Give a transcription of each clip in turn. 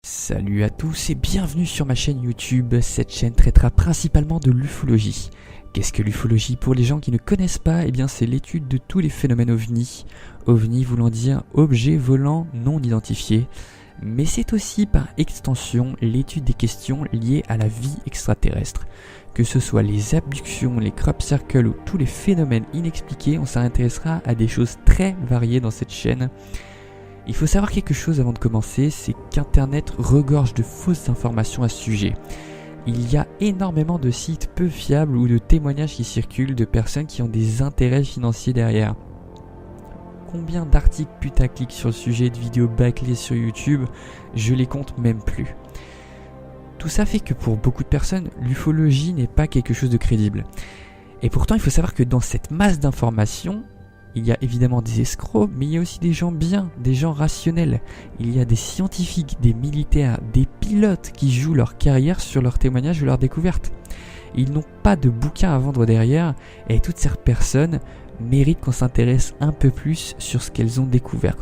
Salut à tous et bienvenue sur ma chaîne YouTube. Cette chaîne traitera principalement de l'ufologie. Qu'est-ce que l'ufologie? Pour les gens qui ne connaissent pas, eh bien c'est l'étude de tous les phénomènes ovnis. OVNI voulant dire objet volant non identifié. Mais c'est aussi par extension l'étude des questions liées à la vie extraterrestre. Que ce soit les abductions, les crop circles ou tous les phénomènes inexpliqués, on s'intéressera à des choses très variées dans cette chaîne. Il faut savoir quelque chose avant de commencer, c'est qu'Internet regorge de fausses informations à ce sujet. Il y a énormément de sites peu fiables ou de témoignages qui circulent de personnes qui ont des intérêts financiers derrière. Combien d'articles putaclic sur le sujet, de vidéos bâclées sur YouTube, je les compte même plus. Tout ça fait que pour beaucoup de personnes, l'ufologie n'est pas quelque chose de crédible. Et pourtant, il faut savoir que dans cette masse d'informations, il y a évidemment des escrocs, mais il y a aussi des gens bien, des gens rationnels. Il y a des scientifiques, des militaires, des pilotes qui jouent leur carrière sur leurs témoignages ou leurs découvertes. Ils n'ont pas de bouquins à vendre derrière, et toutes ces personnes méritent qu'on s'intéresse un peu plus sur ce qu'elles ont découvert.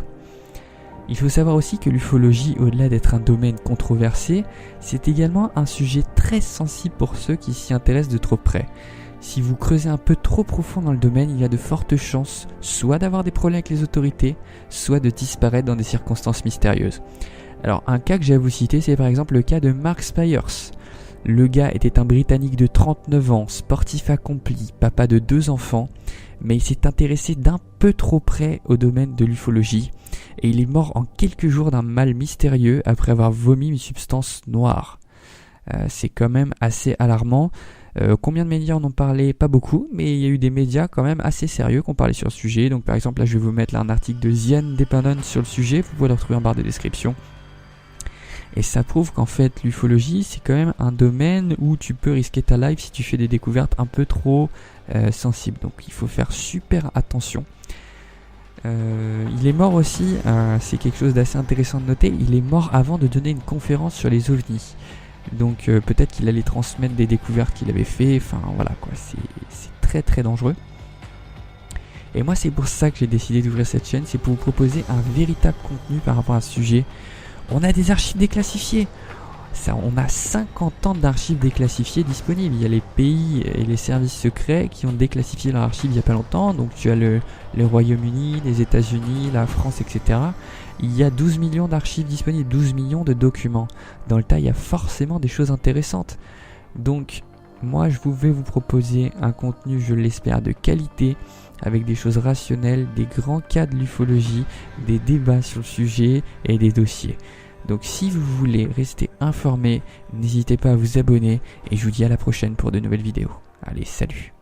Il faut savoir aussi que l'ufologie, au-delà d'être un domaine controversé, c'est également un sujet très sensible pour ceux qui s'y intéressent de trop près. Si vous creusez un peu trop profond dans le domaine, il y a de fortes chances soit d'avoir des problèmes avec les autorités, soit de disparaître dans des circonstances mystérieuses. Alors un cas que j'ai à vous citer, c'est par exemple le cas de Mark Spires. Le gars était un Britannique de 39 ans, sportif accompli, papa de 2 enfants, mais il s'est intéressé d'un peu trop près au domaine de l'ufologie, et il est mort en quelques jours d'un mal mystérieux après avoir vomi une substance noire. C'est quand même assez alarmant. Combien de médias en ont parlé? Pas beaucoup, mais il y a eu des médias quand même assez sérieux qui ont parlé sur le sujet. Donc par exemple là je vais vous mettre là un article de The Independent sur le sujet, vous pouvez le retrouver en barre de description. Et ça prouve qu'en fait l'ufologie c'est quand même un domaine où tu peux risquer ta life si tu fais des découvertes un peu trop sensibles. Donc il faut faire super attention. Il est mort aussi, c'est quelque chose d'assez intéressant de noter, il est mort avant de donner une conférence sur les ovnis. Donc peut-être qu'il allait transmettre des découvertes qu'il avait fait, enfin voilà quoi, c'est très très dangereux. Et moi c'est pour ça que j'ai décidé d'ouvrir cette chaîne, c'est pour vous proposer un véritable contenu par rapport à ce sujet. On a des archives déclassifiées, on a 50 ans d'archives déclassifiées disponibles. Il y a les pays et les services secrets qui ont déclassifié leurs archives il n'y a pas longtemps. Donc tu as le Royaume-Uni, les États-Unis, la France, etc. Il y a 12 millions d'archives disponibles, 12 millions de documents. Dans le tas, il y a forcément des choses intéressantes. Donc moi je vais vous proposer un contenu, je l'espère, de qualité, avec des choses rationnelles, des grands cas de l'ufologie, des débats sur le sujet et des dossiers. Donc si vous voulez rester informé, n'hésitez pas à vous abonner et je vous dis à la prochaine pour de nouvelles vidéos. Allez, salut!